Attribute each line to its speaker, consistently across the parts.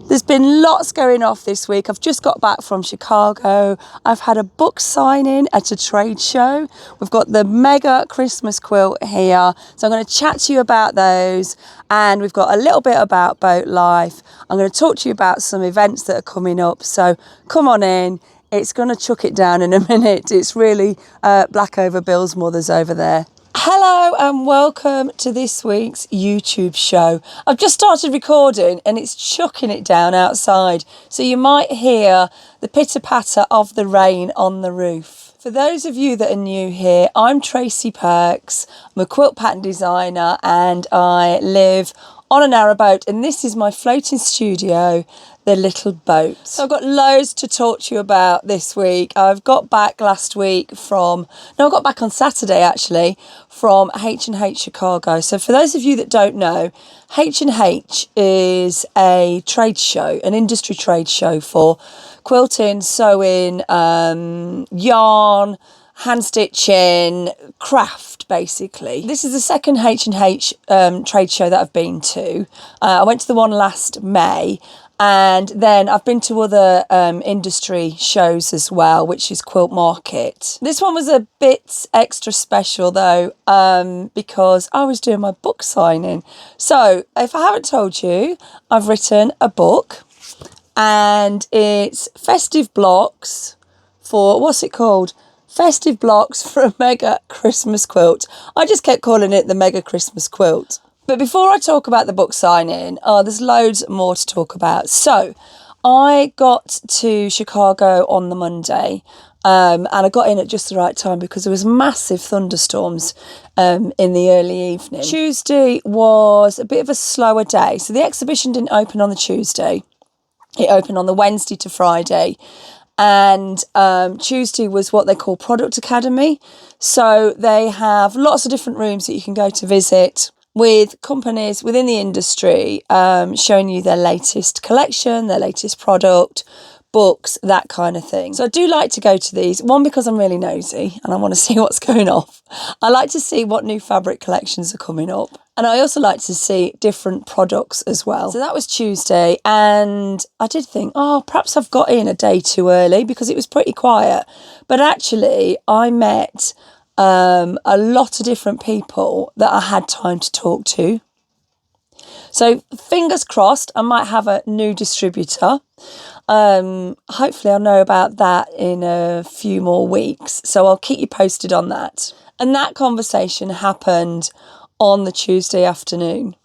Speaker 1: There's been lots going off this week. I've just got back from Chicago. I've had a book signing at a trade show. We've got the mega Christmas quilt here. So I'm going to chat to you about those. And we've got a little bit about boat life. I'm going to talk to you about some events that are coming up. So come on in. It's going to chuck it down in a minute. It's really black over Bill's mother's over there. Hello and welcome to this week's YouTube show. I've just started recording and it's chucking it down outside, so you might hear the pitter-patter of the rain on the roof. For those of you that are new here, I'm Tracy Perks. I'm a quilt pattern designer and I live on a narrowboat, and this is my floating studio, the little boat. So I've got loads to talk to you about this week. I've got back I got back on Saturday actually from H&H Chicago. So for those of you that don't know, H&H is a trade show, an industry trade show for quilting, sewing, yarn, hand stitching, craft, basically. This is the second H&H trade show that I've been to. I went to the one last May, and then I've been to other industry shows as well, which is Quilt Market. This one was a bit extra special though, because I was doing my book signing. So if I haven't told you, I've written a book, and it's festive blocks for, what's it called? Festive blocks for a mega Christmas quilt. I just kept calling it the mega Christmas quilt. But before I talk about the book signing, there's loads more to talk about. So I got to Chicago on the Monday, and I got in at just the right time because there was massive thunderstorms in the early evening. Tuesday was a bit of a slower day. So the exhibition didn't open on the Tuesday. It opened on the Wednesday to Friday. And Tuesday was what they call Product Academy. So they have lots of different rooms that you can go to visit with companies within the industry, showing you their latest collection, their latest product, books, that kind of thing. So I do like to go to these, one, because I'm really nosy and I want to see what's going off. I like to see what new fabric collections are coming up. And I also like to see different products as well. So that was Tuesday, and I did think, perhaps I've got in a day too early because it was pretty quiet. But actually, I met a lot of different people that I had time to talk to. So fingers crossed, I might have a new distributor. Hopefully I'll know about that in a few more weeks. So I'll keep you posted on that. And that conversation happened on the Tuesday afternoon.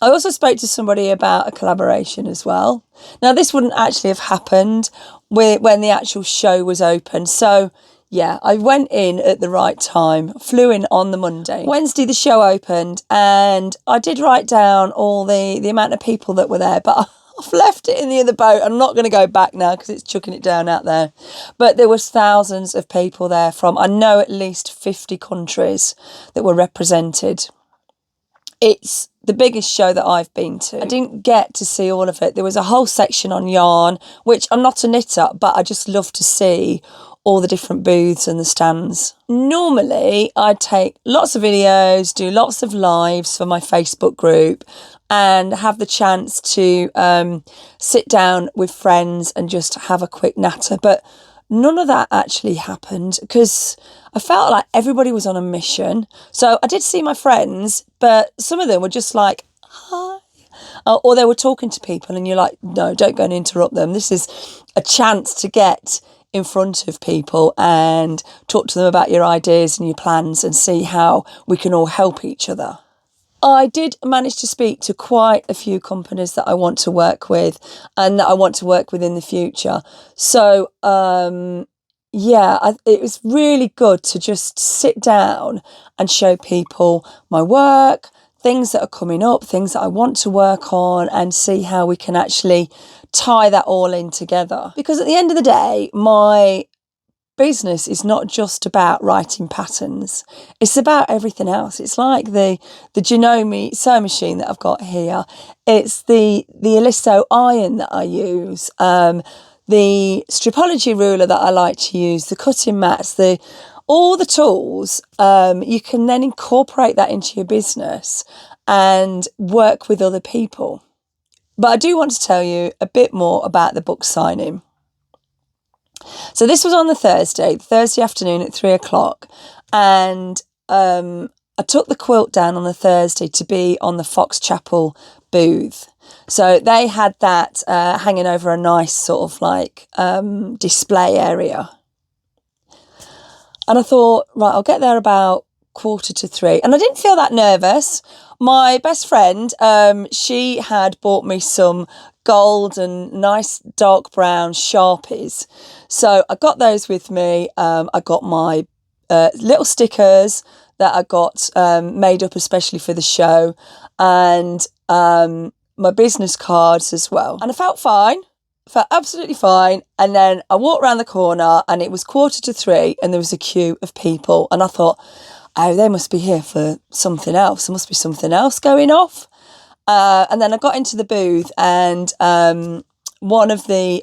Speaker 1: I also spoke to somebody about a collaboration as well. Now, this wouldn't actually have happened when the actual show was open. So yeah, I went in at the right time, flew in on the Monday. Wednesday, the show opened, and I did write down all the amount of people that were there, but I've left it in the other boat. I'm not going to go back now because it's chucking it down out there. But there was thousands of people there from, I know, at least 50 countries that were represented. It's the biggest show that I've been to. I didn't get to see all of it. There was a whole section on yarn, which I'm not a knitter, but I just love to see all the different booths and the stands. Normally, I'd take lots of videos, do lots of lives for my Facebook group, and have the chance to sit down with friends and just have a quick natter. But none of that actually happened because I felt like everybody was on a mission. So I did see my friends, but some of them were just like, hi. Or they were talking to people and you're like, no, don't go and interrupt them. This is a chance to get in front of people and talk to them about your ideas and your plans and see how we can all help each other. I did manage to speak to quite a few companies that I want to work with and that I want to work with in the future. So, it was really good to just sit down and show people my work, things that are coming up, things that I want to work on, and see how we can actually tie that all in together. Because at the end of the day, my business is not just about writing patterns. It's about everything else. It's like the Janome sewing machine that I've got here. It's the Eliso iron that I use, the stripology ruler that I like to use, the cutting mats, all the tools. You can then incorporate that into your business and work with other people. But I do want to tell you a bit more about the book signing. So this was on the Thursday afternoon at 3 o'clock. And I took the quilt down on the Thursday to be on the Fox Chapel booth. So they had that hanging over a nice sort of like display area. And I thought, right, I'll get there about 2:45. And I didn't feel that nervous. My best friend, she had bought me some gold and nice dark brown Sharpies. So I got those with me. I got my little stickers that I got made up especially for the show, and my business cards as well. And I felt fine. Felt absolutely fine. And then I walked around the corner and it was 2:45 and there was a queue of people. And I thought, oh, they must be here for something else. There must be something else going off. And then I got into the booth and one of the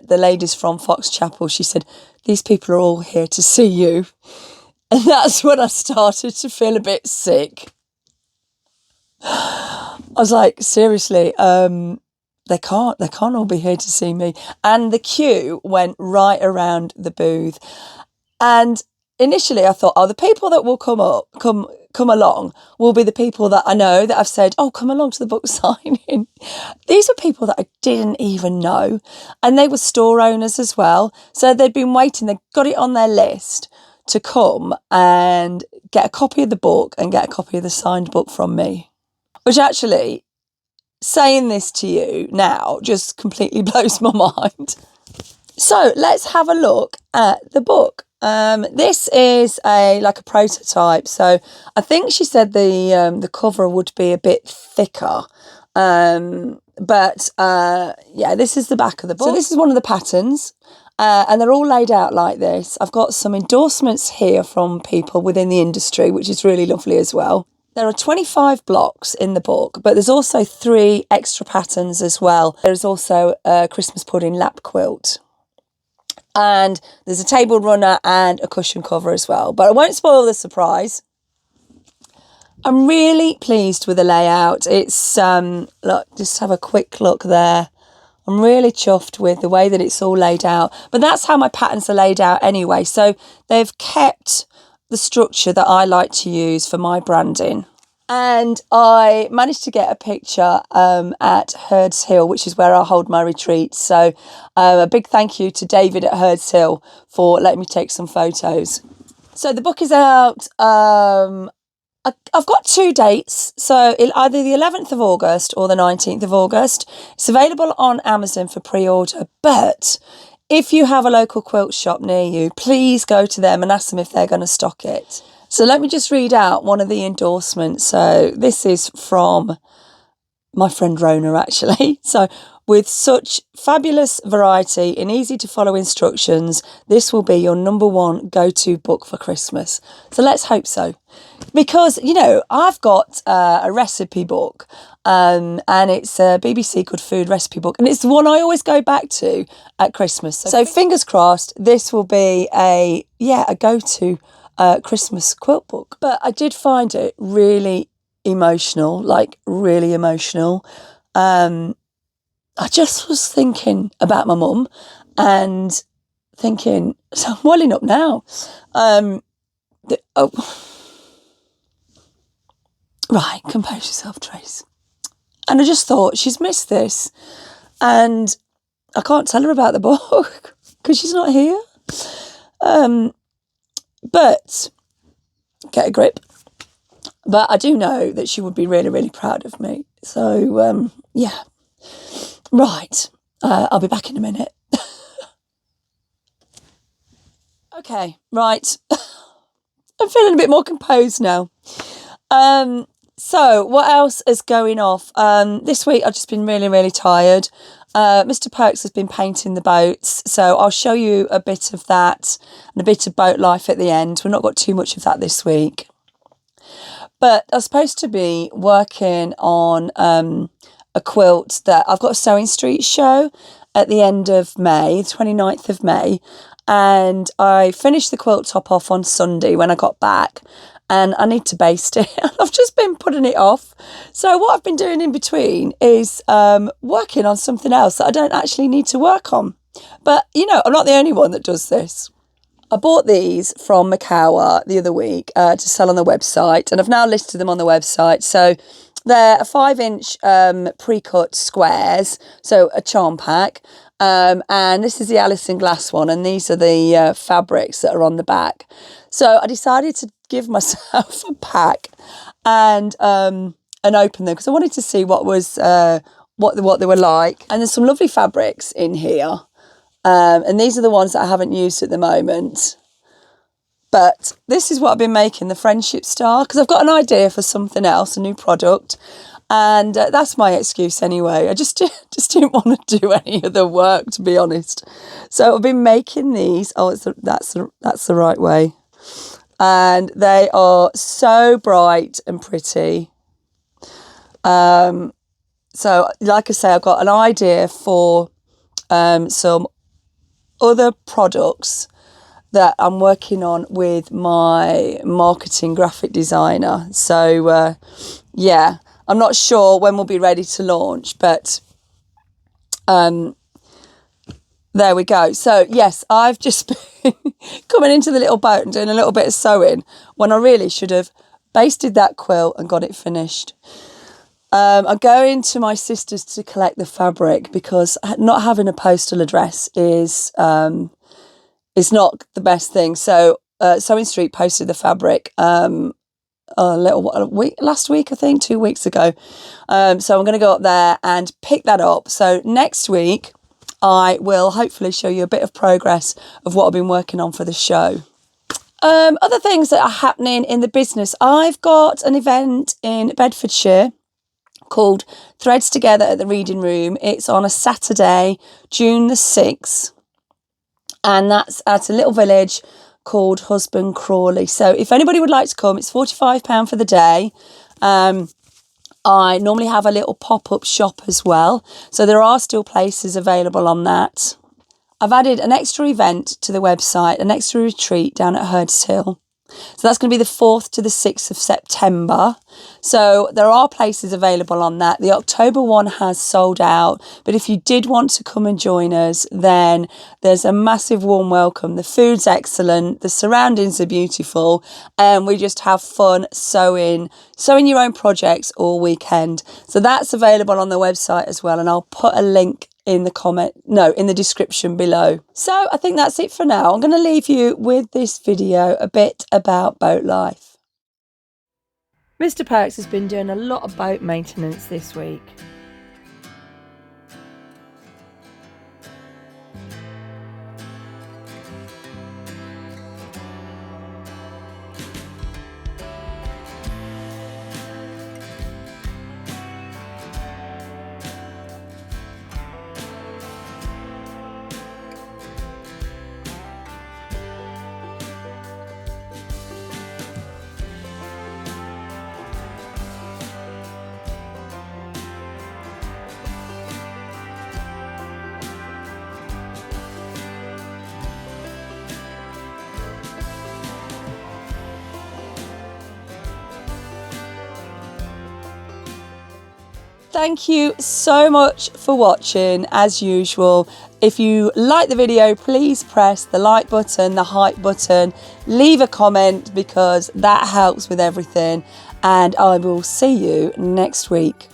Speaker 1: ladies from Fox Chapel, she said, these people are all here to see you. And that's when I started to feel a bit sick. I was like, seriously, they can't all be here to see me. And the queue went right around the booth. And initially I thought, oh, the people that will come along will be the people that I know, that I've said, oh, come along to the book signing. These were people that I didn't even know. And they were store owners as well. So they'd been waiting, they got it on their list to come and get a copy of the book and get a copy of the signed book from me. Which actually, saying this to you now just completely blows my mind. So let's have a look at the book. This is like a prototype. So I think she said the cover would be a bit thicker. But this is the back of the book. So this is one of the patterns. And they're all laid out like this. I've got some endorsements here from people within the industry, which is really lovely as well. There are 25 blocks in the book, but there's also 3 extra patterns as well. There's also a Christmas pudding lap quilt. And there's a table runner and a cushion cover as well. But I won't spoil the surprise. I'm really pleased with the layout. It's, look, just have a quick look there. I'm really chuffed with the way that it's all laid out. But that's how my patterns are laid out anyway. So they've kept the structure that I like to use for my branding. And I managed to get a picture at Herd's Hill, which is where I hold my retreats. So a big thank you to David at Herd's Hill for letting me take some photos. So the book is out. I've got 2 dates, so either the 11th of August or the 19th of August. It's available on Amazon for pre-order, but if you have a local quilt shop near you, please go to them and ask them if they're going to stock it. So let me just read out one of the endorsements. So this is from my friend Rona, actually. So, with such fabulous variety and easy to follow instructions, this will be your #1 go-to book for Christmas. So let's hope so. Because, you know, I've got a recipe book and it's a BBC Good Food recipe book. And it's the one I always go back to at Christmas. So fingers crossed, this will be a go-to Christmas quilt book. But I did find it really emotional, like really emotional. I just was thinking about my mum and thinking, so I'm welling up now. Right, compose yourself, Trace. And I just thought, she's missed this. And I can't tell her about the book because she's not here. But get a grip. But I do know that she would be really, really proud of me. So, yeah. Right. I'll be back in a minute. Okay, right. I'm feeling a bit more composed now. So what else is going off? This week I've just been really, really tired. Mr. Perks has been painting the boats, so I'll show you a bit of that and a bit of boat life at the end. We've not got too much of that this week. But I was supposed to be working on a quilt that I've got a Sewing Street show at the end of May, 29th of May. And I finished the quilt top off on Sunday when I got back. and I need to baste it. I've just been putting it off. So what I've been doing in between is working on something else that I don't actually need to work on. But, you know, I'm not the only one that does this. I bought these from Makawa the other week to sell on the website, and I've now listed them on the website. So they're 5-inch pre-cut squares, so a charm pack. And this is the Alison Glass one, and these are the fabrics that are on the back. So I decided to give myself a pack and open them because I wanted to see what was what they were like. And there's some lovely fabrics in here. And these are the ones that I haven't used at the moment. But this is what I've been making, the Friendship Star, because I've got an idea for something else, a new product. And that's my excuse anyway. I just didn't want to do any of the work, to be honest. So I've been making these. Oh, that's the right way. And they are so bright and pretty. So like I say, I've got an idea for some other products that I'm working on with my marketing graphic designer. So yeah, I'm not sure when we'll be ready to launch, but there we go. So yes, I've just been coming into the little boat and doing a little bit of sewing when I really should have basted that quilt and got it finished. I'm going to my sister's to collect the fabric because not having a postal address is not the best thing. So Sewing Street posted the fabric last week, I think, 2 weeks ago. So I'm going to go up there and pick that up. So next week I will hopefully show you a bit of progress of what I've been working on for the show. Other things that are happening in the business. I've got an event in Bedfordshire called Threads Together at the Reading Room. It's on a Saturday, June the 6th. And that's at a little village called Husband Crawley. So if anybody would like to come, it's £45 for the day. I normally have a little pop-up shop as well. So there are still places available on that. I've added an extra event to the website, an extra retreat down at Hurds Hill. So that's going to be the 4th to the 6th of September. So there are places available on that. The October one has sold out. But if you did want to come and join us, then there's a massive warm welcome. The food's excellent. The surroundings are beautiful. And we just have fun sewing your own projects all weekend. So that's available on the website as well. And I'll put a link in the description below. So I think that's it for now. I'm going to leave you with this video a bit about boat life. Mr. Perks has been doing a lot of boat maintenance this week. Thank you so much for watching. As usual, if you like the video, please press the like button, the hype button, leave a comment because that helps with everything, and I will see you next week.